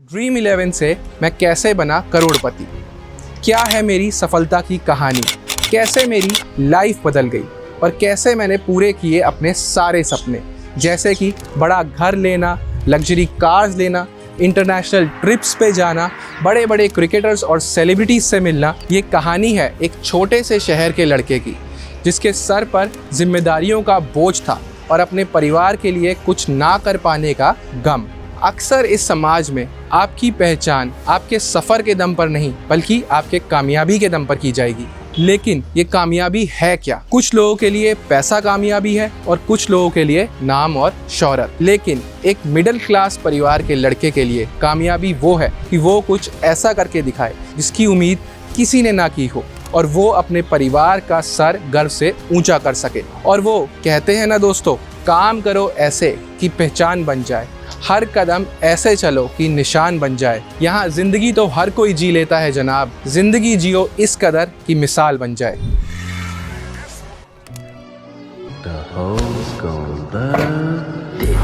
Dream 11 से मैं कैसे बना करोड़पति, क्या है मेरी सफलता की कहानी, कैसे मेरी लाइफ बदल गई और कैसे मैंने पूरे किए अपने सारे सपने, जैसे कि बड़ा घर लेना, लग्जरी कार्स लेना, इंटरनेशनल ट्रिप्स पे जाना, बड़े बड़े क्रिकेटर्स और सेलिब्रिटीज़ से मिलना। ये कहानी है एक छोटे से शहर के लड़के की जिसके सर पर जिम्मेदारियों का बोझ था और अपने परिवार के लिए कुछ ना कर पाने का गम। अक्सर इस समाज में आपकी पहचान आपके सफ़र के दम पर नहीं बल्कि आपके कामयाबी के दम पर की जाएगी। लेकिन ये कामयाबी है क्या? कुछ लोगों के लिए पैसा कामयाबी है और कुछ लोगों के लिए नाम और शोहरत। लेकिन एक मिडिल क्लास परिवार के लड़के के लिए कामयाबी वो है कि वो कुछ ऐसा करके दिखाए जिसकी उम्मीद किसी ने ना की हो और वो अपने परिवार का सर गर्व से ऊंचा कर सके। और वो कहते हैं ना दोस्तों, काम करो ऐसे कि पहचान बन जाए, हर कदम ऐसे चलो कि निशान बन जाए। यहाँ जिंदगी तो हर कोई जी लेता है जनाब, जिंदगी जियो इस कदर कि मिसाल बन जाए। The hoes gon' love dick.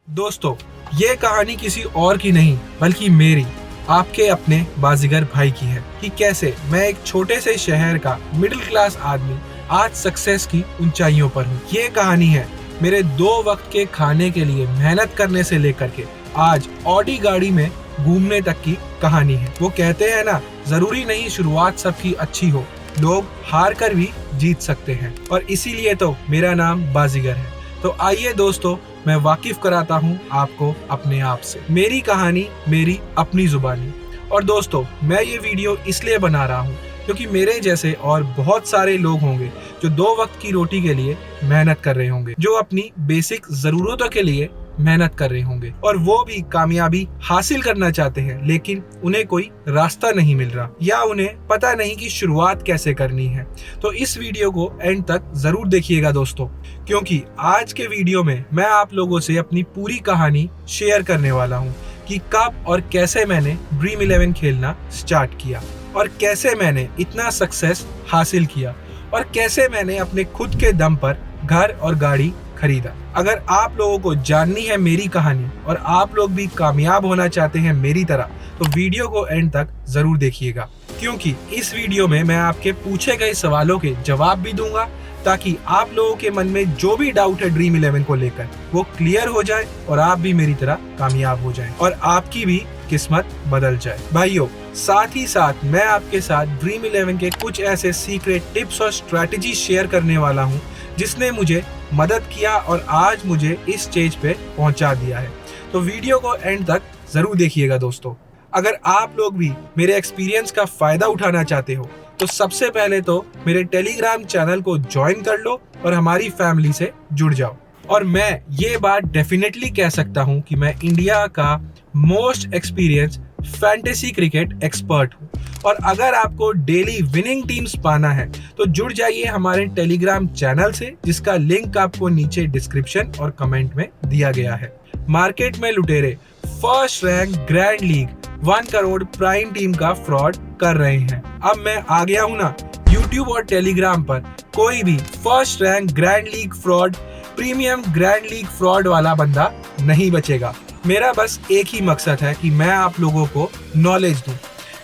दोस्तों, ये कहानी किसी और की नहीं बल्कि मेरी, आपके अपने बाजीगर भाई की है कि कैसे मैं एक छोटे से शहर का मिडिल क्लास आदमी आज सक्सेस की ऊंचाइयों पर हूँ। ये कहानी है मेरे 2 वक्त के खाने के लिए मेहनत करने से लेकर के आज ऑडी गाड़ी में घूमने तक की कहानी है। वो कहते हैं ना, जरूरी नहीं शुरुआत सबकी अच्छी हो, लोग हार कर भी जीत सकते हैं और इसीलिए तो मेरा नाम बाजीगर है। तो आइए दोस्तों, मैं वाकिफ कराता हूँ आपको अपने आप से। मेरी कहानी, मेरी अपनी जुबानी। और दोस्तों, मैं ये वीडियो इसलिए बना रहा हूँ क्योंकि मेरे जैसे और बहुत सारे लोग होंगे जो 2 वक्त की रोटी के लिए मेहनत कर रहे होंगे, जो अपनी बेसिक जरूरतों के लिए मेहनत कर रहे होंगे और वो भी कामयाबी हासिल करना चाहते हैं, लेकिन उन्हें कोई रास्ता नहीं मिल रहा या उन्हें पता नहीं कि शुरुआत कैसे करनी है। तो इस वीडियो को एंड तक जरूर देखिएगा दोस्तों, क्योंकि आज के वीडियो में मैं आप लोगों से अपनी पूरी कहानी शेयर करने वाला हूँ कि कब और कैसे मैंने ड्रीम 11 खेलना स्टार्ट किया और कैसे मैंने इतना सक्सेस हासिल किया और कैसे मैंने अपने खुद के दम पर घर और गाड़ी खरीदा। अगर आप लोगों को जाननी है मेरी कहानी और आप लोग भी कामयाब होना चाहते हैं मेरी तरह, तो वीडियो को एंड तक जरूर देखिएगा, क्योंकि इस वीडियो में मैं आपके पूछे गए सवालों के जवाब भी दूंगा ताकि आप लोगों के मन में जो भी डाउट है ड्रीम 11 को लेकर वो क्लियर हो जाए और आप भी मेरी तरह कामयाब हो जाएं और आपकी भी किस्मत बदल जाए। भाइयों, साथ ही साथ मैं आपके साथ ड्रीम 11 के कुछ ऐसे सीक्रेट टिप्स और स्ट्रैटेजी शेयर करने वाला हूँ जिसने मुझे मदद किया और आज मुझे इस स्टेज पे पहुंचा दिया है। तो वीडियो को एंड तक जरूर देखिएगा दोस्तों। अगर आप लोग भी मेरे एक्सपीरियंस का फायदा उठाना चाहते हो तो सबसे पहले तो मेरे टेलीग्राम चैनल को ज्वाइन कर लो और हमारी फैमिली से जुड़ जाओ। और मैं ये बात डेफिनेटली कह सकता हूँ कि मैं इंडिया का most experience fantasy cricket expert हूँ। और अगर आपको डेली विनिंग टीम्स पाना है तो जुड़ जाइए हमारे टेलीग्राम चैनल से, जिसका लिंक आपको नीचे डिस्क्रिप्शन और कमेंट में दिया गया है। मार्केट में लुटेरे first rank grand league 1 crore prime team का फ्रॉड कर रहे हैं। अब मैं आ गया हूँ ना, यूट्यूब और टेलीग्राम पर कोई भी first rank grand league fraud, premium grand league fraud वाला बंदा नहीं बचेगा। मेरा बस एक ही मकसद है कि मैं आप लोगों को नॉलेज दूं।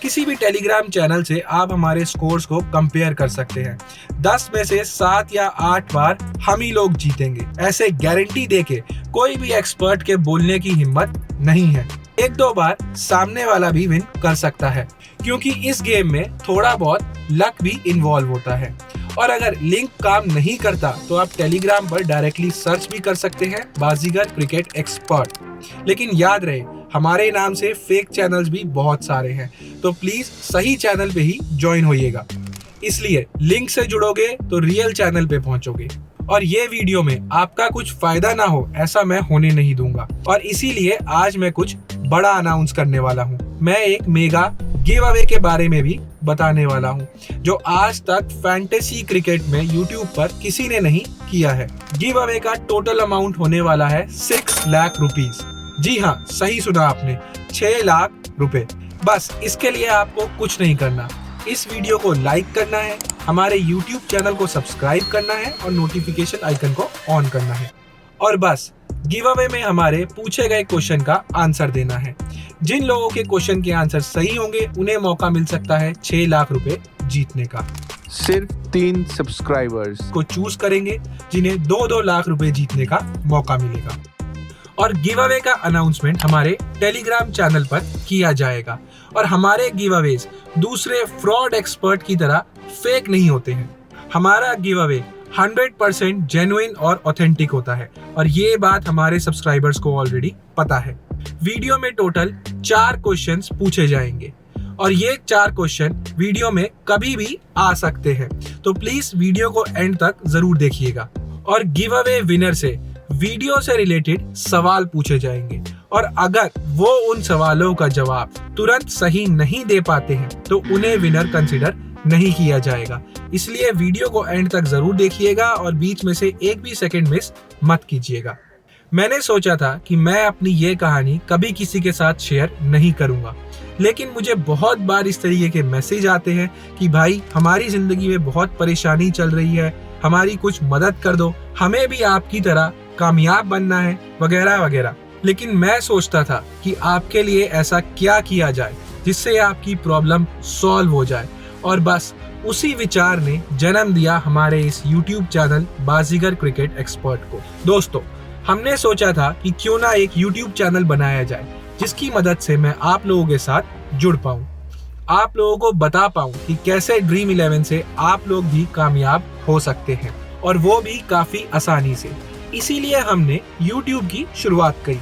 किसी भी टेलीग्राम चैनल से आप हमारे स्कोर्स को कंपेयर कर सकते हैं। 10 में से 7 या 8 बार हम ही लोग जीतेंगे, ऐसे गारंटी देके कोई भी एक्सपर्ट के बोलने की हिम्मत नहीं है। 1-2 बार सामने वाला भी विन कर सकता है, क्योंकि इस गेम में थोड़ा बहुत लक भी इन्वॉल्व होता है। और अगर लिंक काम नहीं करता तो आप टेलीग्राम पर डायरेक्टली सर्च भी कर सकते हैं, बाजीगर क्रिकेट एक्सपर्ट। लेकिन याद रहे, हमारे नाम से फेक चैनल्स भी बहुत सारे हैं, तो प्लीज सही चैनल पे ही ज्वाइन होइएगा। इसलिए लिंक से जुड़ोगे तो रियल चैनल पे पहुंचोगे और ये वीडियो में आपका कुछ फायदा ना हो ऐसा मैं होने नहीं दूंगा। और इसीलिए आज मैं कुछ बड़ा अनाउंस करने वाला हूँ। मैं एक मेगा गिव अवे के बारे में भी बताने वाला हूँ जो आज तक फैंटेसी क्रिकेट में यूट्यूब पर किसी ने नहीं किया है। गिव अवे का टोटल अमाउंट होने वाला है 6 लाख रुपीज। जी हाँ, सही सुना आपने, 6 लाख रुपए। बस इसके लिए आपको कुछ नहीं करना, इस वीडियो को लाइक करना है, हमारे YouTube चैनल को सब्सक्राइब करना है और नोटिफिकेशन आइकन को ऑन करना है। और बस गिव अवे में हमारे पूछे गए क्वेश्चन का आंसर देना है। जिन लोगों के क्वेश्चन के आंसर सही होंगे उन्हें मौका मिल सकता है 6 लाख रुपए जीतने का। सिर्फ 3 सब्सक्राइबर्स को चूज करेंगे जिन्हें 2-2 लाख रुपए जीतने का मौका मिलेगा। और गिव अवे का अनाउंसमेंट हमारे टेलीग्राम चैनल पर किया जाएगा। और हमारे गिव अवेज दूसरे फ्रॉड एक्सपर्ट की तरह फेक नहीं होते हैं। हमारा गिव अवे 100% जेन्युइन और ऑथेंटिक होता है और ये बात हमारे सब्सक्राइबर्स को ऑलरेडी पता है। वीडियो में टोटल 4 क्वेश्चंस पूछे जाएंगे और ये 4 क्वेश्चन वीडियो में कभी भी आ सकते हैं, तो प्लीज वीडियो को एंड तक जरूर देखिएगा। और गिव अवे विनर से वीडियो से रिलेटेड सवाल पूछे जाएंगे और अगर वो उन सवालों का जवाब तुरंत सही नहीं दे पाते हैं तो उन्हें विनर कंसिडर नहीं किया जाएगा। इसलिए वीडियो को एंड तक जरूर देखिएगा और बीच में से एक भी सेकंड मिस मत कीजिएगा। मैंने सोचा था कि मैं अपनी ये कहानी कभी किसी के साथ शेयर नहीं करूंगा, लेकिन मुझे बहुत बार इस तरीके के मैसेज आते हैं कि भाई हमारी जिंदगी में बहुत परेशानी चल रही है, हमारी कुछ मदद कर दो, हमें भी आपकी तरह कामयाब बनना है वगैरह वगैरह। लेकिन मैं सोचता था कि आपके लिए ऐसा क्या किया जाए जिससे आपकी प्रॉब्लम सॉल्व हो जाए, और बस उसी विचार ने जन्म दिया हमारे इस YouTube चैनल बाजीगर क्रिकेट एक्सपर्ट को। दोस्तों, हमने सोचा था कि क्यों ना एक YouTube चैनल बनाया जाए जिसकी मदद से मैं आप लोगों के साथ जुड़ पाऊं, आप लोगों को बता पाऊं कि कैसे ड्रीम 11 से आप लोग भी कामयाब हो सकते हैं, और वो भी काफी आसानी से। इसीलिए हमने YouTube की शुरुआत करी।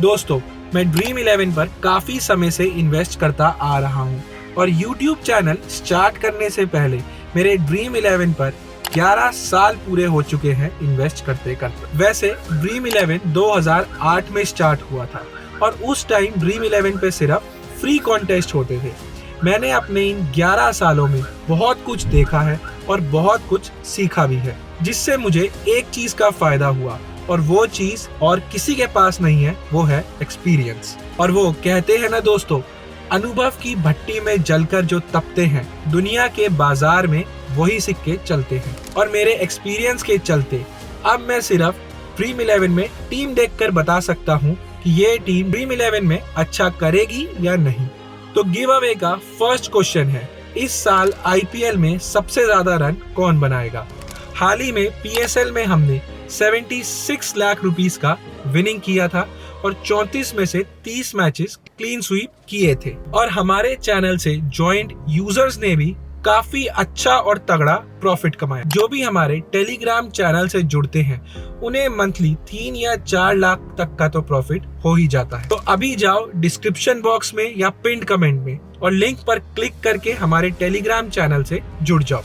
दोस्तों, मैं ड्रीम 11 पर काफी समय से इन्वेस्ट करता आ रहा हूँ और YouTube चैनल स्टार्ट करने से पहले मेरे ड्रीम 11 पर 11 साल पूरे हो चुके हैं इन्वेस्ट करते करते। वैसे ड्रीम 11 2008 में स्टार्ट हुआ था और उस टाइम ड्रीम 11 पे सिर्फ फ्री कॉन्टेस्ट होते थे। मैंने अपने इन 11 सालों में बहुत कुछ देखा है और बहुत कुछ सीखा भी है, जिससे मुझे एक चीज का फायदा हुआ और वो चीज और किसी के पास नहीं है, वो है एक्सपीरियंस। और वो कहते हैं ना दोस्तों, अनुभव की भट्टी में जलकर जो तपते हैं, दुनिया के बाजार में वही सिक्के चलते हैं। और मेरे एक्सपीरियंस के चलते अब मैं सिर्फ ड्रीम 11 में टीम देखकर बता सकता हूँ कि ये टीम ड्रीम 11 में अच्छा करेगी या नहीं। तो गिव अवे का फर्स्ट क्वेश्चन है, इस साल IPL में सबसे ज्यादा रन कौन बनाएगा? हाल ही में PSL में हमने 76 लाख रुपीस का विनिंग किया था और 34 में से 30 मैचेस क्लीन स्वीप किए थे। और हमारे चैनल से ज्वाइंट यूजर्स ने भी काफी अच्छा और तगड़ा प्रॉफिट कमाया। जो भी हमारे टेलीग्राम चैनल से जुड़ते हैं उन्हें मंथली 3 या 4 लाख तक का तो प्रॉफिट हो ही जाता है। तो अभी जाओ डिस्क्रिप्शन बॉक्स में या पिन कमेंट में और लिंक पर क्लिक करके हमारे टेलीग्राम चैनल से जुड़ जाओ।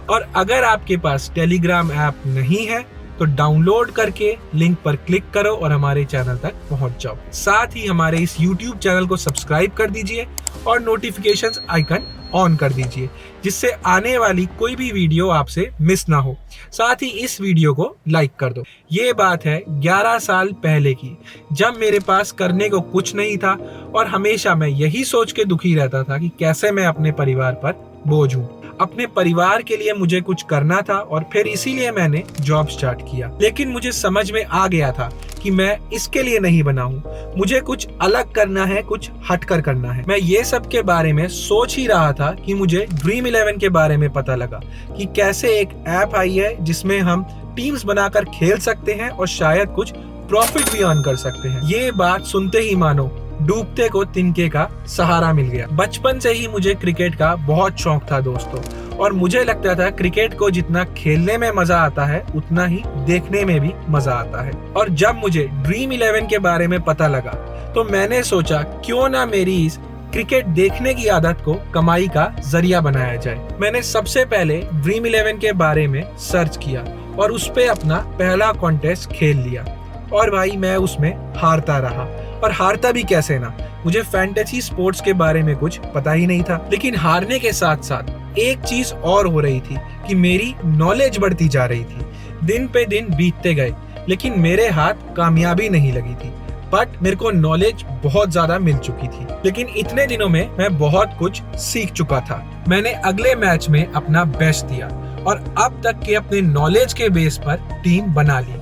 और अगर आपके पास टेलीग्राम ऐप नहीं है तो डाउनलोड करके लिंक पर क्लिक करो और हमारे चैनल तक पहुंच जाओ। साथ ही हमारे इस YouTube चैनल को सब्सक्राइब कर दीजिए और नोटिफिकेशंस आइकन ऑन कर दीजिए, जिससे आने वाली कोई भी वीडियो आपसे मिस ना हो। साथ ही इस वीडियो को लाइक कर दो। ये बात है 11 साल पहले की, जब मेरे पास करने को कुछ नहीं था और हमेशा मैं यही सोच के दुखी रहता था कि कैसे मैं अपने परिवार पर बोझ हूँ। अपने परिवार के लिए मुझे कुछ करना था और फिर इसीलिए मैंने जॉब स्टार्ट किया। लेकिन मुझे समझ में आ गया था कि मैं इसके लिए नहीं बना हूँ, मुझे कुछ अलग करना है, कुछ हटकर करना है। मैं ये सब के बारे में सोच ही रहा था कि मुझे ड्रीम 11 के बारे में पता लगा कि कैसे एक ऐप आई है जिसमें हम टीम्स बनाकर खेल सकते हैं और शायद कुछ प्रॉफिट भी अर्न कर सकते हैं। ये बात सुनते ही मानो डूबते को तिनके का सहारा मिल गया। बचपन से ही मुझे क्रिकेट का बहुत शौक था दोस्तों, और मुझे लगता था क्रिकेट को जितना खेलने में मजा आता है उतना ही देखने में भी मजा आता है। और जब मुझे ड्रीम 11 के बारे में पता लगा तो मैंने सोचा क्यों ना मेरी इस क्रिकेट देखने की आदत को कमाई का जरिया बनाया जाए। मैंने सबसे पहले ड्रीम 11 के बारे में सर्च किया और उस पे अपना पहला कॉन्टेस्ट खेल लिया, और भाई मैं उसमें हारता रहा। और हारता भी कैसे ना, मुझे फैंटेसी स्पोर्ट्स के बारे में कुछ पता ही नहीं था। लेकिन हारने के साथ साथ एक चीज और हो रही थी कि मेरी नॉलेज बढ़ती जा रही थी। दिन पे दिन बीतते गए लेकिन मेरे हाथ कामयाबी नहीं लगी थी। बट मेरे को नॉलेज बहुत ज्यादा मिल चुकी थी। लेकिन इतने दिनों में मैं बहुत कुछ सीख चुका था। मैंने अगले मैच में अपना बेस्ट दिया और अब तक के अपने नॉलेज के बेस पर टीम बना ली।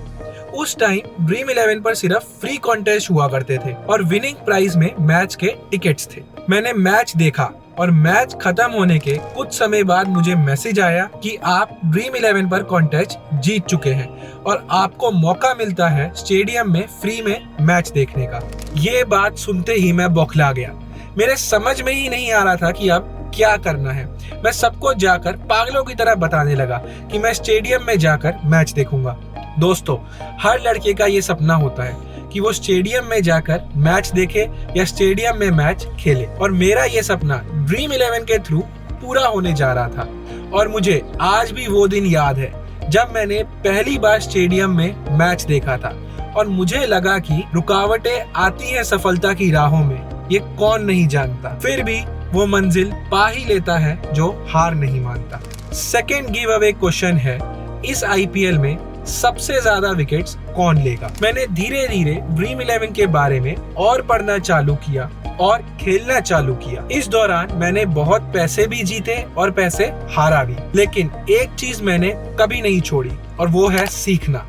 उस टाइम ड्रीम 11 पर सिर्फ फ्री कॉन्टेस्ट हुआ करते थे और विनिंग प्राइज में मैच के टिकट्स थे। मैंने मैच देखा और मैच खत्म होने के कुछ समय बाद मुझे मैसेज आया कि आप ड्रीम 11 पर कॉन्टेस्ट जीत चुके हैं और आपको मौका मिलता है स्टेडियम में फ्री में मैच देखने का। ये बात सुनते ही मैं बौखला गया। मेरे समझ में ही नहीं आ रहा था कि अब क्या करना है। मैं सबको जाकर पागलों की तरह बताने लगा कि मैं स्टेडियम में जाकर मैच देखूंगा। दोस्तों, हर लड़के का ये सपना होता है कि वो स्टेडियम में जाकर मैच देखे या स्टेडियम में मैच खेले, और मेरा ये सपना ड्रीम 11 के थ्रू पूरा होने जा रहा था। और मुझे आज भी वो दिन याद है जब मैंने पहली बार स्टेडियम में मैच देखा था और मुझे लगा कि रुकावटें आती हैं सफलता की राहों में, ये कौन नहीं जानता। फिर भी वो मंजिल पा ही लेता है जो हार नहीं मानता। सेकेंड गिव अवे क्वेश्चन है, इस IPL में सबसे ज्यादा विकेट्स कौन लेगा? मैंने धीरे धीरे ड्रीम 11 के बारे में और पढ़ना चालू किया और खेलना चालू किया। इस दौरान मैंने बहुत पैसे भी जीते और पैसे हारा भी, लेकिन एक चीज मैंने कभी नहीं छोड़ी और वो है सीखना।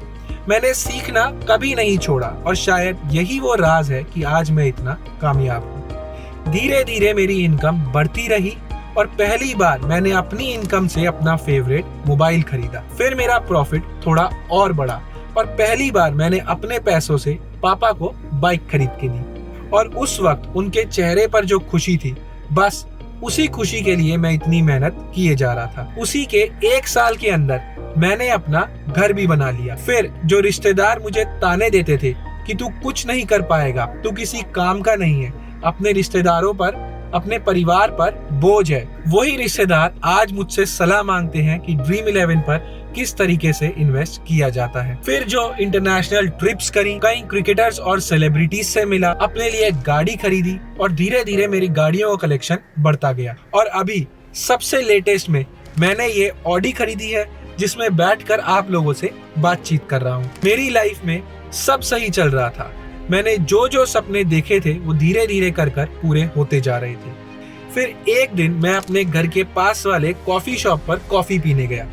मैंने सीखना कभी नहीं छोड़ा और शायद यही वो राज है कि आज मैं इतना कामयाब हूँ। धीरे धीरे मेरी इनकम बढ़ती रही और पहली बार मैंने अपनी इनकम से अपना फेवरेट मोबाइल खरीदा। फिर मेरा प्रॉफिट थोड़ा और बढ़ा और पहली बार मैंने अपने पैसों से पापा को बाइक खरीद के दी। और उस वक्त उनके चेहरे पर जो खुशी थी, बस उसी खुशी के लिए मैं इतनी मेहनत किए जा रहा था। उसी के 1 साल के अंदर मैंने अपना घर भी बना लिया। फिर जो रिश्तेदार मुझे ताने देते थे कि तू कुछ नहीं कर पाएगा, तू किसी काम का नहीं है, अपने रिश्तेदारों पर, अपने परिवार पर बोझ है, वही रिश्तेदार आज मुझसे सलाह मांगते हैं कि ड्रीम 11 पर किस तरीके से इन्वेस्ट किया जाता है। फिर जो इंटरनेशनल ट्रिप्स करी, कई क्रिकेटर्स और सेलिब्रिटीज से मिला, अपने लिए गाड़ी खरीदी और धीरे धीरे मेरी गाड़ियों का कलेक्शन बढ़ता गया। और अभी सबसे लेटेस्ट में मैंने ये ऑडी खरीदी है जिसमें बैठकर आप लोगों से बातचीत कर रहा हूँ। मेरी लाइफ में सब सही चल रहा था। मैंने जो जो सपने देखे थे वो धीरे धीरे कर पूरे होते जा रहे थे। फिर एक दिन मैं अपने घर के पास वाले कॉफी शॉप पर कॉफी पीने गया।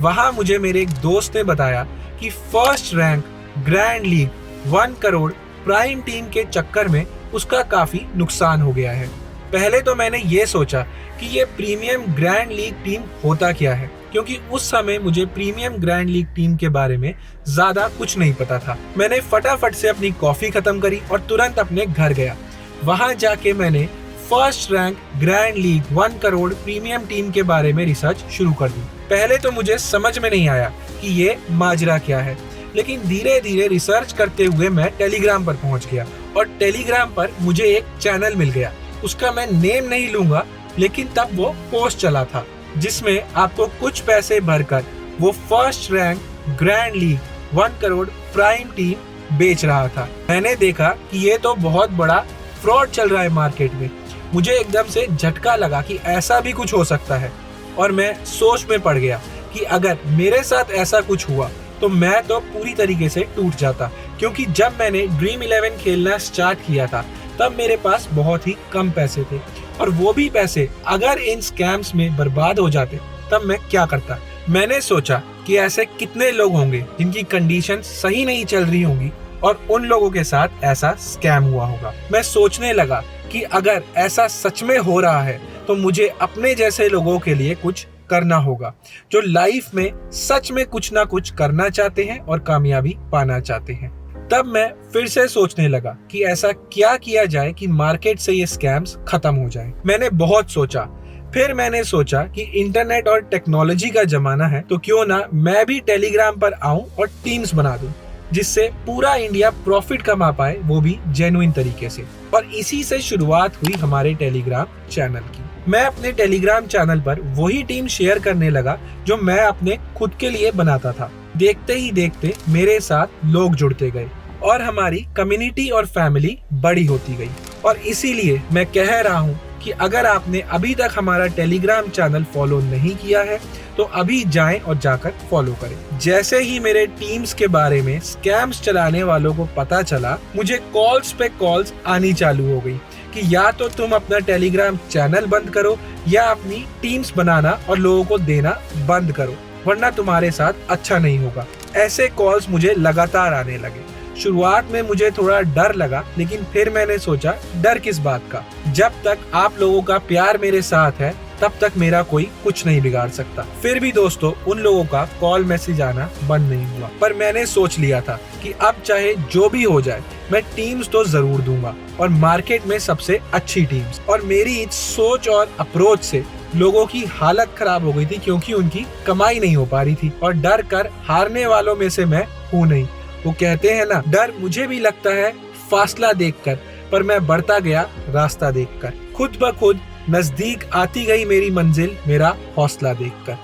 वहां मुझे मेरे एक दोस्त ने बताया कि first rank grand league 1 crore prime team के चक्कर में उसका काफी नुकसान हो गया है। पहले तो मैंने ये सोचा कि ये प्रीमियम ग्रैंड लीग टीम होता क्या है, क्योंकि उस समय मुझे प्रीमियम ग्रैंड लीग टीम के बारे में ज्यादा कुछ नहीं पता था। मैंने फटाफट से अपनी कॉफी खत्म करी और तुरंत अपने घर गया। वहां जाके मैंने first rank grand league 1 crore premium team के बारे में रिसर्च शुरू कर दी। पहले तो मुझे समझ में नहीं आया कि ये माजरा क्या है, लेकिन धीरे धीरे रिसर्च करते हुए मैं टेलीग्राम पर पहुंच गया और टेलीग्राम पर मुझे एक चैनल मिल गया। उसका मैं नेम नहीं लूंगा, लेकिन तब वो पोस्ट चला था जिसमें आपको कुछ पैसे भरकर वो first rank grand league 1 crore prime team बेच रहा था। मैंने देखा कि ये तो बहुत बड़ा फ्रॉड चल रहा है मार्केट में। मुझे एकदम से झटका लगा कि ऐसा भी कुछ हो सकता है और मैं सोच में पड़ गया कि अगर मेरे साथ ऐसा कुछ हुआ तो मैं तो पूरी तरीके से टूट जाता, क्योंकि जब मैंने ड्रीम 11 खेलना स्टार्ट किया था तब मेरे पास बहुत ही कम पैसे थे और वो भी पैसे अगर इन स्कैम्स में बर्बाद हो जाते तब मैं क्या करता। मैंने सोचा कि ऐसे कितने लोग होंगे जिनकी कंडीशन सही नहीं चल रही होंगी और उन लोगों के साथ ऐसा स्कैम हुआ होगा। मैं सोचने लगा कि अगर ऐसा सच में हो रहा है तो मुझे अपने जैसे लोगों के लिए कुछ करना होगा जो लाइफ में सच में कुछ ना कुछ करना चाहते हैं और कामयाबी पाना चाहते हैं। तब मैं फिर से सोचने लगा कि ऐसा क्या किया जाए कि मार्केट से ये स्कैम्स खत्म हो जाए। मैंने बहुत सोचा, फिर मैंने सोचा कि इंटरनेट और टेक्नोलॉजी का जमाना है तो क्यों ना मैं भी टेलीग्राम पर आऊं और टीम्स बना दूं जिससे पूरा इंडिया प्रॉफिट कमा पाए, वो भी जेन्युइन तरीके से। और इसी से शुरुआत हुई हमारे टेलीग्राम चैनल की। मैं अपने टेलीग्राम चैनल पर वही टीम शेयर करने लगा जो मैं अपने खुद के लिए बनाता था। देखते ही देखते मेरे साथ लोग जुड़ते गए और हमारी कम्युनिटी और फैमिली बड़ी होती गई। और इसीलिए मैं कह रहा हूँ कि अगर आपने अभी तक हमारा टेलीग्राम चैनल फॉलो नहीं किया है तो अभी जाएं और जाकर फॉलो करें। जैसे ही मेरे टीम्स के बारे में स्कैम्स चलाने वालों को पता चला, मुझे कॉल्स पे कॉल्स आनी चालू हो गई कि या तो तुम अपना टेलीग्राम चैनल बंद करो या अपनी टीम्स बनाना और लोगों को देना बंद करो, वरना तुम्हारे साथ अच्छा नहीं होगा। ऐसे कॉल्स मुझे लगातार आने लगे। शुरुआत में मुझे थोड़ा डर लगा, लेकिन फिर मैंने सोचा डर किस बात का, जब तक आप लोगों का प्यार मेरे साथ है तब तक मेरा कोई कुछ नहीं बिगाड़ सकता। फिर भी दोस्तों उन लोगों का कॉल मैसेज आना बंद नहीं हुआ, पर मैंने सोच लिया था कि अब चाहे जो भी हो जाए मैं टीम्स तो जरूर दूंगा, और मार्केट में सबसे अच्छी टीम्स। और मेरी इस सोच और अप्रोच से लोगों की हालत खराब हो गई थी, क्योंकि उनकी कमाई नहीं हो पा रही थी, और डर कर हारने वालों में से मैं हूँ नहीं। वो कहते हैं ना, डर मुझे भी लगता है फासला देखकर, पर मैं बढ़ता गया रास्ता देखकर। खुद ब खुद नजदीक आती गई मेरी मंजिल, मेरा हौसला देखकर।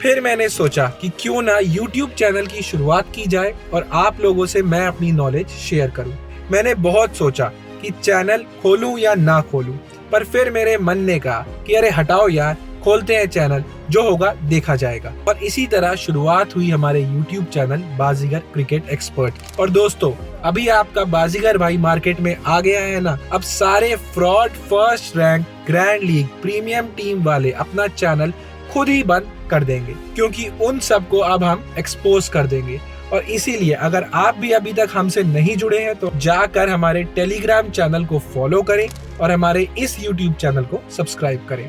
फिर मैंने सोचा कि क्यों ना YouTube चैनल की शुरुआत की जाए और आप लोगों से मैं अपनी नॉलेज शेयर करूं। मैंने बहुत सोचा कि चैनल खोलूं या ना खोलूं, पर फिर मेरे मन ने कहा कि अरे हटाओ यार, खोलते हैं चैनल, जो होगा देखा जाएगा। और इसी तरह शुरुआत हुई हमारे YouTube चैनल बाजीगर क्रिकेट एक्सपर्ट। और दोस्तों अभी आपका बाजीगर भाई मार्केट में आ गया है ना, अब सारे fraud, first rank, grand league, premium team वाले अपना चैनल खुद ही बंद कर देंगे, क्योंकि उन सबको अब हम एक्सपोज कर देंगे। और इसीलिए अगर आप भी अभी तक हमसे नहीं जुड़े हैं तो जाकर हमारे टेलीग्राम चैनल को फॉलो करें और हमारे इस YouTube चैनल को सब्सक्राइब करें।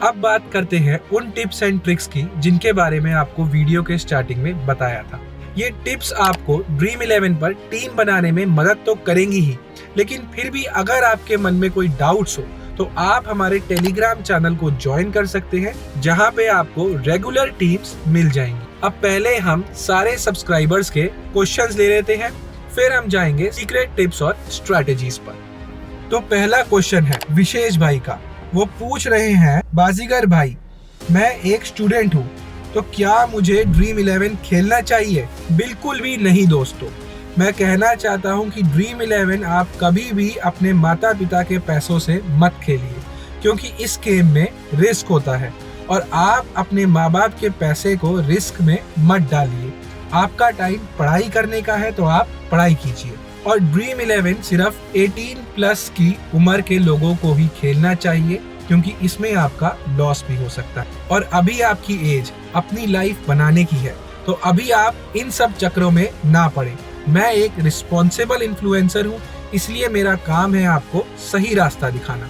अब बात करते हैं उन टिप्स एंड ट्रिक्स की जिनके बारे में आपको वीडियो के स्टार्टिंग में बताया था। ये टिप्स आपको ड्रीम 11 पर टीम बनाने में मदद तो करेंगी ही, लेकिन फिर भी अगर आपके मन में कोई डाउट्स हो तो आप हमारे टेलीग्राम चैनल को ज्वाइन कर सकते हैं, जहां पे आपको रेगुलर टीम्स मिल जाएंगी। अब पहले हम सारे सब्सक्राइबर्स के क्वेश्चंस ले लेते हैं, फिर हम जाएंगे सीक्रेट टिप्स और स्ट्रेटेजीज पर। तो पहला क्वेश्चन है विशेष भाई का। वो पूछ रहे हैं, बाजीगर भाई मैं एक स्टूडेंट हूँ, तो क्या मुझे ड्रीम 11 खेलना चाहिए? बिल्कुल भी नहीं दोस्तों। मैं कहना चाहता हूँ कि ड्रीम 11 आप कभी भी अपने माता पिता के पैसों से मत खेलिए, क्योंकि इस गेम में रिस्क होता है और आप अपने माँ बाप के पैसे को रिस्क में मत डालिए। आपका टाइम पढ़ाई करने का है तो आप पढ़ाई कीजिए, और ड्रीम 11 सिर्फ 18+ की उम्र के लोगों को ही खेलना चाहिए, क्योंकि इसमें आपका लॉस भी हो सकता है। और अभी आपकी एज अपनी लाइफ बनाने की है, तो अभी आप इन सब चक्रों में ना पड़े। मैं एक रिस्पॉन्सिबल इन्फ्लुएंसर हूँ, इसलिए मेरा काम है आपको सही रास्ता दिखाना।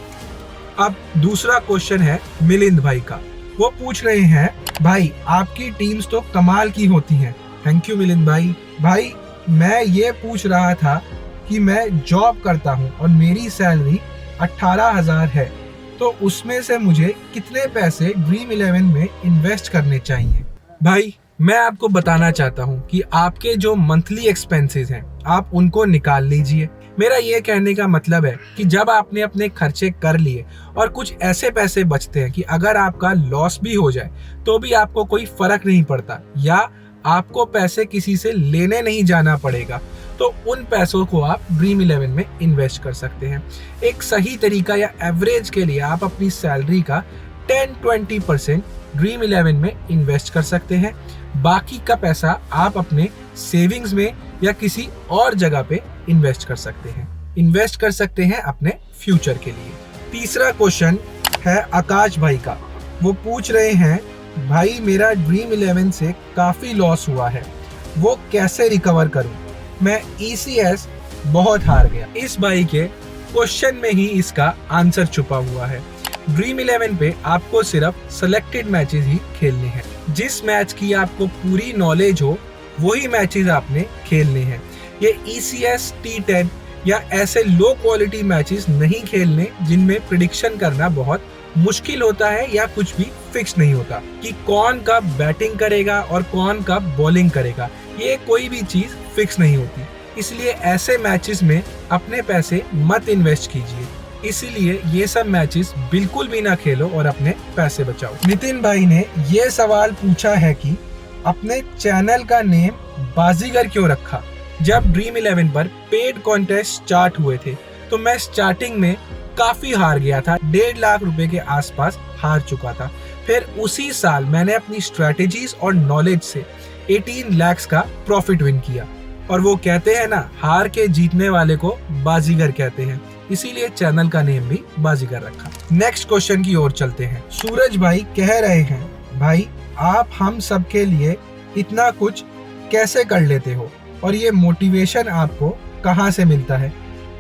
अब दूसरा क्वेश्चन है मिलिंद भाई का। वो पूछ रहे हैं, भाई आपकी टीम्स तो कमाल की होती हैं। थैंक यू मिलिंद भाई। भाई मैं ये पूछ रहा था कि मैं जॉब करता हूँ और मेरी सैलरी 18,000 है, तो उसमें से मुझे कितने पैसे ड्रीम 11 में इन्वेस्ट करने चाहिए? भाई मैं आपको बताना चाहता हूँ कि आपके जो मंथली एक्सपेंसेस हैं आप उनको निकाल लीजिए। मेरा ये कहने का मतलब है कि जब आपने अपने खर्चे कर लिए और कुछ ऐसे पैसे बचते हैं कि अगर आपका लॉस भी हो जाए तो भी आपको कोई फर्क नहीं पड़ता, या आपको पैसे किसी से लेने नहीं जाना पड़ेगा, तो उन पैसों को आप ड्रीम 11 में इन्वेस्ट कर सकते हैं। एक सही तरीका या एवरेज के लिए आप अपनी सैलरी का 10-20% ड्रीम 11 में इन्वेस्ट कर सकते हैं। बाकी का पैसा आप अपने सेविंग्स में या किसी और जगह पे इन्वेस्ट कर सकते हैं। इन्वेस्ट कर सकते हैं अपने फ्यूचर के लिए। तीसरा क्वेश्चन है आकाश भाई का। वो पूछ रहे हैं, भाई मेरा ड्रीम 11 से काफ़ी लॉस हुआ है, वो कैसे रिकवर करूं? मैं ECS बहुत हार गया। इस भाई के क्वेश्चन में ही इसका आंसर छुपा हुआ है। ड्रीम 11 पे आपको सिर्फ सेलेक्टेड मैचेस ही खेलने हैं। जिस मैच की आपको पूरी नॉलेज हो वही मैचेस आपने खेलने हैं। ये ECS T10 या ऐसे लो क्वालिटी मैचेस नहीं खेलने जिनमें प्रिडिक्शन करना बहुत मुश्किल होता है या कुछ भी फिक्स नहीं होता कि कौन कब बैटिंग करेगा और कौन कब बॉलिंग करेगा। ये कोई भी चीज फिक्स नहीं होती, इसलिए ऐसे मैचेस में अपने पैसे मत इन्वेस्ट कीजिए। इसीलिए ये सब मैचेस बिल्कुल भी ना खेलो और अपने पैसे बचाओ। नितिन भाई ने ये सवाल पूछा है कि अपने चैनल का नेम बाजीगर क्यों रखा? जब ड्रीम 11 पर पेड कॉन्टेस्ट स्टार्ट हुए थे तो मैं स्टार्टिंग में काफी हार गया था, 1.5 लाख रुपए के आसपास हार चुका था। फिर उसी साल मैंने अपनी स्ट्रेटेजीज और नॉलेज से 18 लाख का प्रॉफिट विन किया। और वो कहते हैं ना, हार के जीतने वाले को बाजीगर कहते हैं, इसीलिए चैनल का नेम भी बाजीगर रखा। नेक्स्ट क्वेश्चन की ओर चलते हैं। सूरज भाई कह रहे हैं, भाई आप हम सब के लिए इतना कुछ कैसे कर लेते हो और ये मोटिवेशन आपको कहाँ से मिलता है?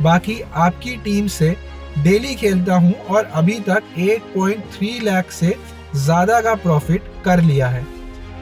बाकी आपकी टीम से डेली खेलता हूँ और अभी तक 8.3 लाख से ज्यादा का प्रॉफिट कर लिया है।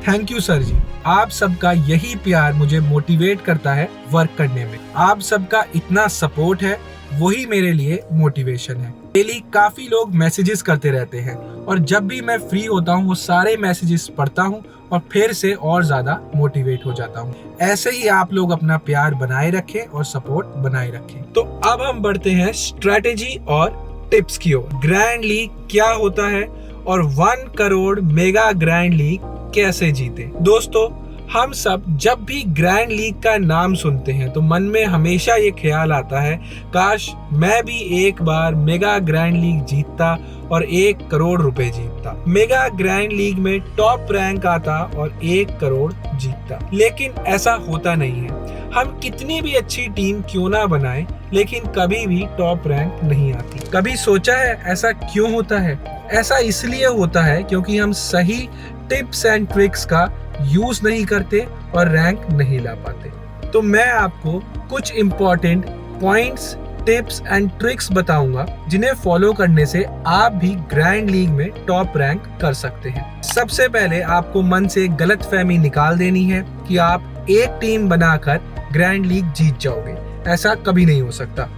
थैंक यू सर जी, आप सबका यही प्यार मुझे मोटिवेट करता है वर्क करने में। आप सबका इतना सपोर्ट है, वही मेरे लिए मोटिवेशन है। डेली काफी लोग मैसेजेस करते रहते हैं और जब भी मैं फ्री होता हूँ वो सारे मैसेजेस पढ़ता हूँ और फिर से और ज्यादा मोटिवेट हो जाता हूँ। ऐसे ही आप लोग अपना प्यार बनाए रखें और सपोर्ट बनाए रखें। तो अब हम बढ़ते हैं स्ट्रेटेजी और टिप्स की ओर। ग्रैंड लीग क्या होता है और 1 करोड़ मेगा ग्रैंड लीग कैसे जीते? दोस्तों, हम सब जब भी ग्रैंड लीग का नाम सुनते हैं तो मन में हमेशा ये ख्याल आता है, काश मैं भी एक बार मेगा ग्रैंड लीग जीतता और 1 करोड़ रुपए जीतता। मेगा ग्रैंड लीग में टॉप रैंक आता और 1 करोड़ जीतता। लेकिन ऐसा होता नहीं है। हम कितनी भी अच्छी टीम क्यों ना बनाएं, लेकिन कभी भी टॉप रैंक नहीं आती। कभी सोचा है ऐसा क्यों होता है? ऐसा इसलिए होता है क्योंकि हम सही टिप्स एंड ट्रिक्स का यूज नहीं करते और रैंक नहीं ला पाते। तो मैं आपको कुछ important points, tips and tricks बताऊंगा जिन्हें फॉलो करने से आप भी ग्रैंड लीग में टॉप रैंक कर सकते हैं। सबसे पहले आपको मन से गलतफहमी निकाल देनी है कि आप एक टीम बनाकर ग्रैंड लीग जीत जाओगे। ऐसा कभी नहीं हो सकता।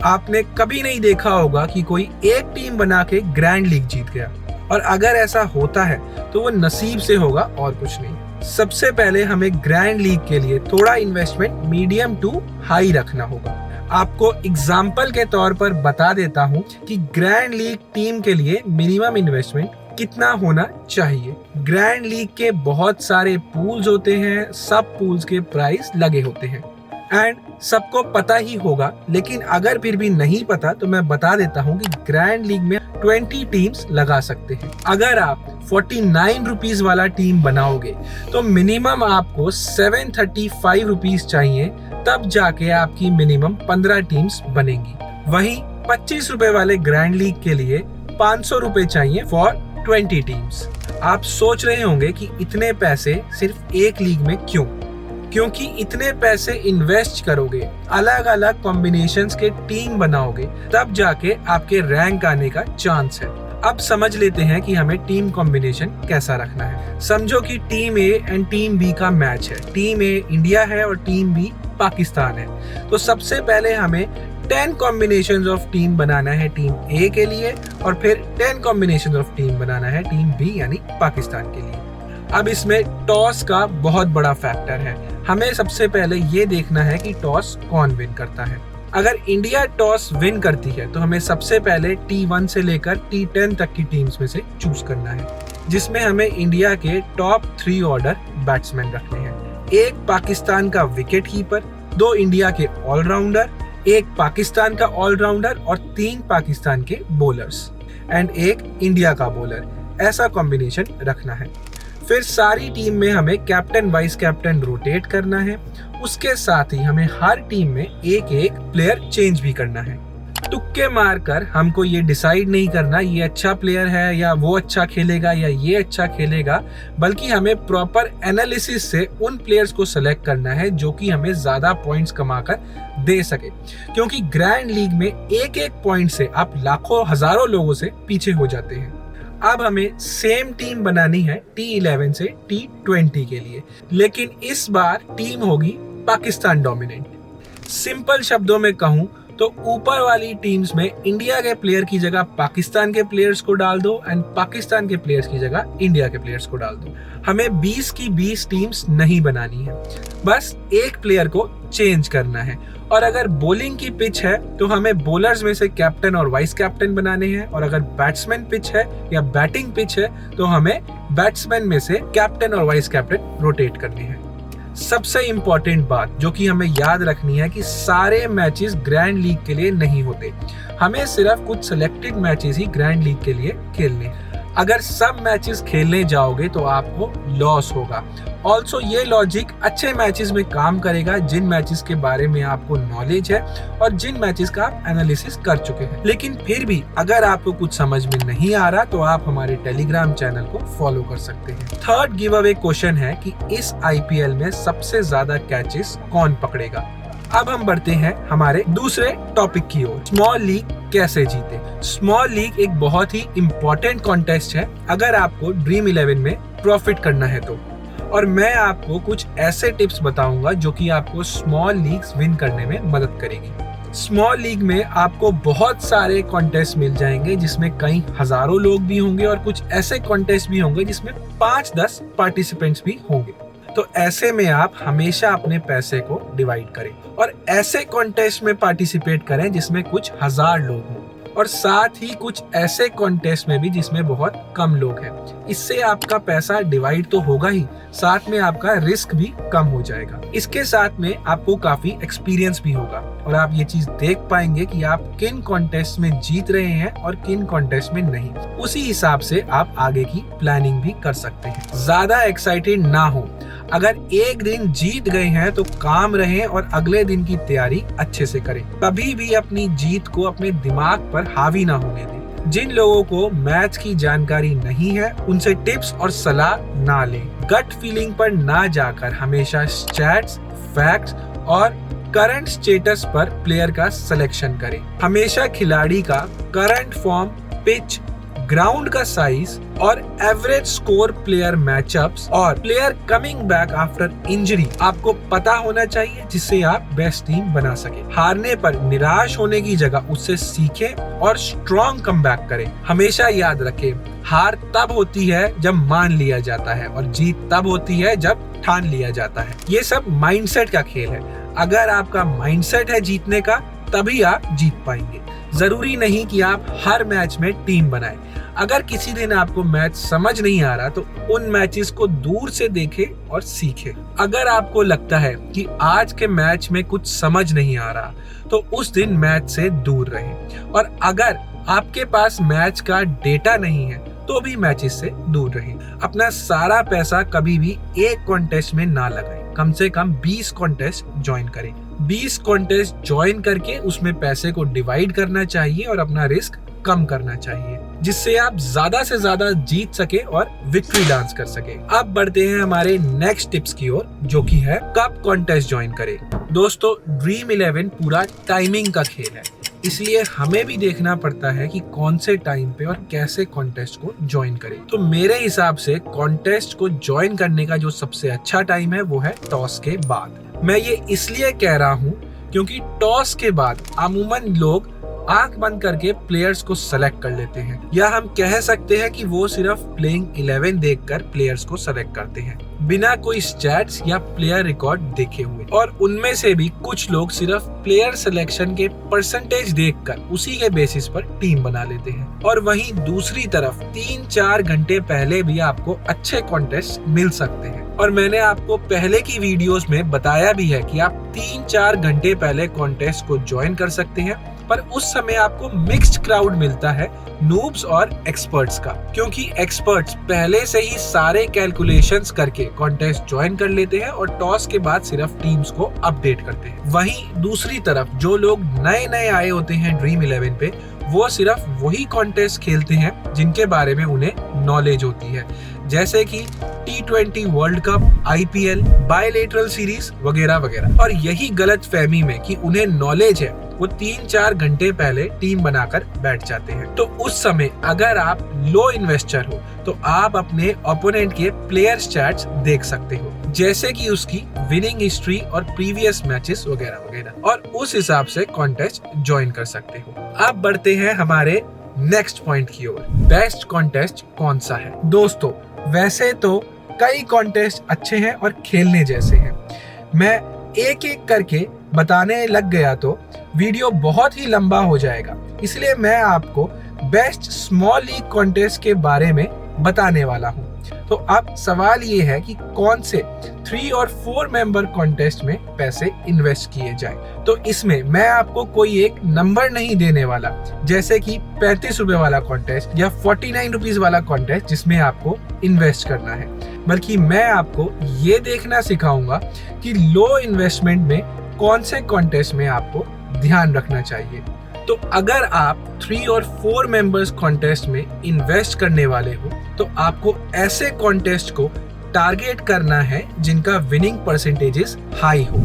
आपने कभी नहीं देखा होगा कि कोई एक टीम बना के ग्रैंड लीग जीत गया, और अगर ऐसा होता है तो वो नसीब से होगा और कुछ नहीं। सबसे पहले हमें ग्रैंड लीग के लिए थोड़ा इन्वेस्टमेंट मीडियम टू हाई रखना होगा। आपको एग्जाम्पल के तौर पर बता देता हूँ कि ग्रैंड लीग टीम के लिए मिनिमम इन्वेस्टमेंट कितना होना चाहिए। ग्रैंड लीग के बहुत सारे पूल्स होते हैं, सब पूल्स के प्राइस लगे होते हैं एंड सबको पता ही होगा, लेकिन अगर फिर भी नहीं पता तो मैं बता देता हूँ कि ग्रैंड लीग में 20 टीम्स लगा सकते हैं। अगर आप 49 रुपीज वाला टीम बनाओगे तो मिनिमम आपको 735 रुपीज चाहिए, तब जाके आपकी मिनिमम 15 टीम्स बनेंगी। वहीं 25 रुपए वाले ग्रैंड लीग के लिए 500 रुपए चाहिए फॉर 20 टीम्स। आप सोच रहे होंगे कि इतने पैसे सिर्फ एक लीग में क्यों? क्योंकि इतने पैसे इन्वेस्ट करोगे, अलग अलग कॉम्बिनेशंस के टीम बनाओगे, तब जाके आपके रैंक आने का चांस है। अब समझ लेते हैं कि हमें टीम कॉम्बिनेशन कैसा रखना है। समझो कि team A and team B का मैच है। टीम ए इंडिया है और टीम बी पाकिस्तान है। तो सबसे पहले हमें 10 कॉम्बिनेशंस ऑफ टीम बनाना है टीम ए के लिए, और फिर 10 कॉम्बिनेशंस ऑफ टीम बनाना है टीम बी यानी पाकिस्तान के लिए। अब इसमें टॉस का बहुत बड़ा फैक्टर है। हमें सबसे पहले ये देखना है कि टॉस कौन विन करता है। अगर इंडिया टॉस विन करती है तो हमें सबसे पहले T1 से लेकर T10 तक की टीम्स में से चूज करना है, जिसमें हमें इंडिया के टॉप 3 ऑर्डर बैट्समैन रखने हैं। एक पाकिस्तान का विकेट कीपर, 2 इंडिया के ऑलराउंडर, एक पाकिस्तान का ऑलराउंडर और 3 पाकिस्तान के बॉलर्स एंड एक इंडिया का बॉलर। ऐसा कॉम्बिनेशन रखना है। फिर सारी टीम में हमें कैप्टन वाइस कैप्टन रोटेट करना है। उसके साथ ही हमें हर टीम में एक एक प्लेयर चेंज भी करना है। तुक्के मारकर हमको ये डिसाइड नहीं करना ये अच्छा प्लेयर है या वो अच्छा खेलेगा या ये अच्छा खेलेगा, बल्कि हमें प्रॉपर एनालिसिस से उन प्लेयर्स को सेलेक्ट करना है जो कि हमें ज्यादा पॉइंट्स कमाकर दे सके। क्योंकि ग्रैंड लीग में एक एक पॉइंट से आप लाखों हजारों लोगों से पीछे हो जाते हैं। अब हमें सेम टीम बनानी है T11 से T20 के लिए, लेकिन इस बार टीम होगी पाकिस्तान डोमिनेंट। सिंपल शब्दों में कहूं तो ऊपर वाली टीम्स में इंडिया के प्लेयर की जगह पाकिस्तान के प्लेयर्स को डाल दो एंड पाकिस्तान के प्लेयर्स की जगह इंडिया के प्लेयर्स को डाल दो। हमें 20 की 20 टीम्स नहीं बनानी है, बस एक प्लेयर को चेंज करना है। और अगर बॉलिंग की पिच है तो हमें बॉलर्स में से कैप्टन और वाइस कैप्टन बनाने हैं, और अगर बैट्समैन पिच है या बैटिंग पिच है तो हमें बैट्समैन में से कैप्टन और वाइस कैप्टन रोटेट करने हैं। सबसे इम्पोर्टेंट बात जो कि हमें याद रखनी है कि सारे मैचेस ग्रैंड लीग के लिए नहीं होते। हमें सिर्फ कुछ सिलेक्टेड मैचेस ही ग्रैंड लीग के लिए खेलने। अगर सब मैचेस खेलने जाओगे तो आपको लॉस होगा। ऑल्सो ये लॉजिक अच्छे मैचेस में काम करेगा जिन मैचेस के बारे में आपको नॉलेज है और जिन मैचेस का आप एनालिसिस कर चुके हैं। लेकिन फिर भी अगर आपको कुछ समझ में नहीं आ रहा तो आप हमारे टेलीग्राम चैनल को फॉलो कर सकते हैं। थर्ड गिव अवे क्वेश्चन है कि इस आईपीएल में सबसे ज्यादा कैचेस कौन पकड़ेगा। अब हम बढ़ते हैं हमारे दूसरे टॉपिक की ओर, स्मॉल लीग कैसे जीते। स्मॉल लीग एक बहुत ही इम्पोर्टेंट कॉन्टेस्ट है अगर आपको ड्रीम 11 में प्रॉफिट करना है तो। और मैं आपको कुछ ऐसे टिप्स बताऊंगा जो कि आपको स्मॉल लीग्स विन करने में मदद करेगी। स्मॉल लीग में आपको बहुत सारे कॉन्टेस्ट मिल जाएंगे जिसमें कई हजारों लोग भी होंगे और कुछ ऐसे कॉन्टेस्ट भी होंगे जिसमें 5-10 पार्टिसिपेंट्स भी होंगे। तो ऐसे में आप हमेशा अपने पैसे को डिवाइड करें और ऐसे कॉन्टेस्ट में पार्टिसिपेट करें जिसमें कुछ हजार लोग हों और साथ ही कुछ ऐसे कॉन्टेस्ट में भी जिसमें बहुत कम लोग हैं। इससे आपका पैसा डिवाइड तो होगा ही, साथ में आपका रिस्क भी कम हो जाएगा। इसके साथ में आपको काफी एक्सपीरियंस भी होगा और आप ये चीज देख पाएंगे कि आप किन कॉन्टेस्ट में जीत रहे हैं और किन कॉन्टेस्ट में नहीं। उसी हिसाब से आप आगे की प्लानिंग भी कर सकते हैं। ज्यादा एक्साइटेड ना हो। अगर एक दिन जीत गए हैं तो काम रहें और अगले दिन की तैयारी अच्छे से करें। कभी भी अपनी जीत को अपने दिमाग पर हावी ना होने दें। जिन लोगों को मैच की जानकारी नहीं है उनसे टिप्स और सलाह ना लें। गट फीलिंग पर ना जाकर हमेशा स्टैट्स, फैक्ट्स और करंट स्टेटस पर प्लेयर का सिलेक्शन करें। हमेशा खिलाड़ी का करंट फॉर्म, पिच, ग्राउंड का साइज और एवरेज स्कोर, प्लेयर मैचअप्स और player coming back after injury आपको पता होना चाहिए जिससे आप बेस्ट टीम बना सके। हारने पर निराश होने की जगह उससे सीखें और स्ट्रॉन्ग कमबैक करें। हमेशा याद रखें, हार तब होती है जब मान लिया जाता है और जीत तब होती है जब ठान लिया जाता है। ये सब माइंडसेट का खेल है। अगर आपका माइंडसेट है जीतने का तभी आप जीत पाएंगे। जरूरी नहीं कि आप हर मैच में टीम बनाएं। अगर किसी दिन आपको मैच समझ नहीं आ रहा तो उन मैचेस को दूर से देखें और सीखें। अगर आपको लगता है कि आज के मैच में कुछ समझ नहीं आ रहा तो उस दिन मैच से दूर रहें। और अगर आपके पास मैच का डेटा नहीं है तो भी मैचेस से दूर रहें। अपना सारा पैसा कभी भी एक कॉन्टेस्ट में ना लगाएं। कम से कम 20 कॉन्टेस्ट ज्वाइन करें। 20 कॉन्टेस्ट ज्वाइन करके उसमें पैसे को डिवाइड करना चाहिए और अपना रिस्क कम करना चाहिए जिससे आप ज्यादा से ज्यादा जीत सके और विक्ट्री डांस कर सके। अब बढ़ते हैं हमारे नेक्स्ट टिप्स की ओर जो कि है कब कॉन्टेस्ट ज्वाइन करें। दोस्तों, ड्रीम 11 पूरा टाइमिंग का खेल है, इसलिए हमें भी देखना पड़ता है कि कौन से टाइम पे और कैसे कॉन्टेस्ट को ज्वाइन करें। तो मेरे हिसाब से कॉन्टेस्ट को ज्वाइन करने का जो सबसे अच्छा टाइम है वो है टॉस के बाद। मैं ये इसलिए कह रहा हूँ क्योंकि टॉस के बाद अमूमन लोग आंख बंद करके प्लेयर्स को सेलेक्ट कर लेते हैं, या हम कह सकते हैं कि वो सिर्फ प्लेइंग 11 देखकर प्लेयर्स को सेलेक्ट करते हैं बिना कोई स्टैट्स या प्लेयर रिकॉर्ड देखे हुए। और उनमें से भी कुछ लोग सिर्फ प्लेयर सिलेक्शन के परसेंटेज देखकर उसी के बेसिस पर टीम बना लेते हैं। और वहीं दूसरी तरफ 3-4 घंटे पहले भी आपको अच्छे कॉन्टेस्ट मिल सकते हैं। और मैंने आपको पहले की वीडियोस में बताया भी है कि आप 3-4 घंटे पहले कॉन्टेस्ट को ज्वाइन कर सकते हैं, पर उस समय आपको मिक्स्ड क्राउड मिलता है नूब्स और एक्सपर्ट्स का, क्योंकि एक्सपर्ट्स पहले से ही सारे कैलकुलेशंस करके कॉन्टेस्ट ज्वाइन कर लेते हैं और टॉस के बाद सिर्फ टीम्स को अपडेट करते हैं। वहीं दूसरी तरफ जो लोग नए आए होते हैं ड्रीम 11 पे, वो सिर्फ वही कॉन्टेस्ट खेलते हैं जिनके बारे में उन्हें नॉलेज होती है, जैसे कि T20 world cup, IPL, bilateral series वगैरह वगैरह। और यही गलत फहमी में कि उन्हें नॉलेज है वो 3-4 घंटे पहले टीम बनाकर बैठ जाते हैं। तो उस समय अगर आप लो इन्वेस्टर हो तो आप अपने ओपोनेंट के प्लेयर स्टैट्स देख सकते हो, जैसे कि उसकी विनिंग हिस्ट्री और प्रीवियस मैचेस वगैरह वगैरह, और उस हिसाब से कॉन्टेस्ट ज्वाइन कर सकते हो। अब बढ़ते हैं हमारे नेक्स्ट पॉइंट की ओर, बेस्ट कॉन्टेस्ट कौन सा है। दोस्तों, वैसे तो कई कॉन्टेस्ट अच्छे हैं और खेलने जैसे हैं। मैं एक एक करके बताने लग गया तो वीडियो बहुत ही लंबा हो जाएगा, इसलिए मैं आपको बेस्ट स्मॉल लीग कॉन्टेस्ट के बारे में बताने वाला हूँ। तो अब सवाल ये है कि कौन से 3 और 4 मेंबर कॉन्टेस्ट में पैसे इन्वेस्ट किए जाए। तो इसमें मैं आपको कोई एक नंबर नहीं देने वाला, जैसे कि 35 रुपए वाला कॉन्टेस्ट या 49 रुपीज वाला कॉन्टेस्ट जिसमें आपको इन्वेस्ट करना है, बल्कि मैं आपको ये देखना सिखाऊंगा कि लो इन्वेस्टमेंट में कौन से कॉन्टेस्ट में आपको ध्यान रखना चाहिए। तो अगर आप 3 और 4 मेंबर्स कॉन्टेस्ट में इन्वेस्ट करने वाले हो तो आपको ऐसे कॉन्टेस्ट को टारगेट करना है जिनका विनिंग परसेंटेजेस हाई हो।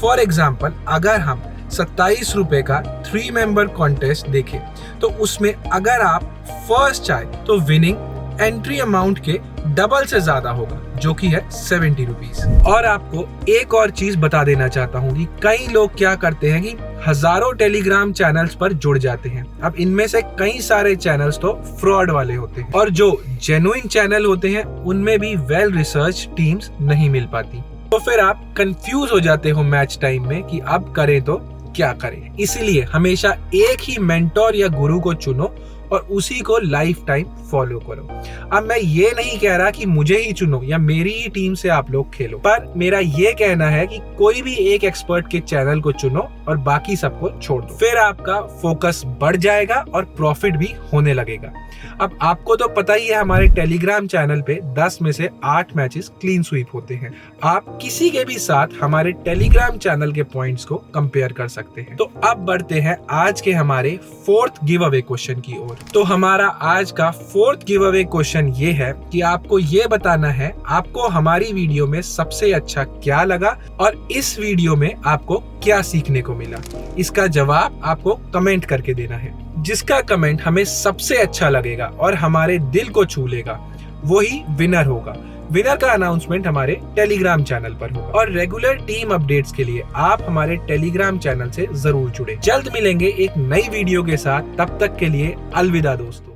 फॉर एग्जाम्पल, अगर हम 27 रुपए का 3 मेंबर कॉन्टेस्ट देखें तो उसमें अगर आप फर्स्ट आए तो विनिंग एंट्री अमाउंट के डबल से ज्यादा होगा, जो कि है 70 रुपीज। और आपको एक और चीज बता देना चाहता हूँ कि कई लोग क्या करते हैं कि हजारों टेलीग्राम चैनल्स पर जुड़ जाते हैं। अब इनमें से कई सारे चैनल्स तो फ्रॉड वाले होते हैं और जो जेन्युइन चैनल होते हैं उनमें भी वेल रिसर्च टीम्स नहीं मिल पाती। तो फिर आप कंफ्यूज हो जाते हो मैच टाइम में कि अब करें तो क्या करें। इसीलिए हमेशा एक ही मेंटोर या गुरु को चुनो और उसी को लाइफ टाइम फॉलो करो। अब मैं ये नहीं कह रहा कि मुझे ही चुनो या मेरी ही टीम से आप लोग खेलो, पर मेरा ये कहना है कि कोई भी एक एक्सपर्ट के चैनल को चुनो और बाकी सबको छोड़ दो। फिर आपका फोकस बढ़ जाएगा और प्रॉफिट भी होने लगेगा। अब आपको तो पता ही है हमारे टेलीग्राम चैनल पे 10 में से 8 मैचेस क्लीन स्वीप होते हैं। आप किसी के भी साथ हमारे टेलीग्राम चैनल के पॉइंट्स को कंपेयर कर सकते हैं। तो अब बढ़ते हैं आज के हमारे 4th गिव अवे क्वेश्चन की ओर। तो हमारा आज का 4th गिव अवे क्वेश्चन ये है कि आपको ये बताना है आपको हमारी वीडियो में सबसे अच्छा क्या लगा और इस वीडियो में आपको क्या सीखने को मिला। इसका जवाब आपको कमेंट करके देना है। जिसका कमेंट हमें सबसे अच्छा लगेगा और हमारे दिल को छू लेगा वही विनर होगा। विनर का अनाउंसमेंट हमारे टेलीग्राम चैनल पर होगा। और रेगुलर टीम अपडेट्स के लिए आप हमारे टेलीग्राम चैनल से जरूर जुड़े। जल्द मिलेंगे एक नई वीडियो के साथ, तब तक के लिए अलविदा दोस्त।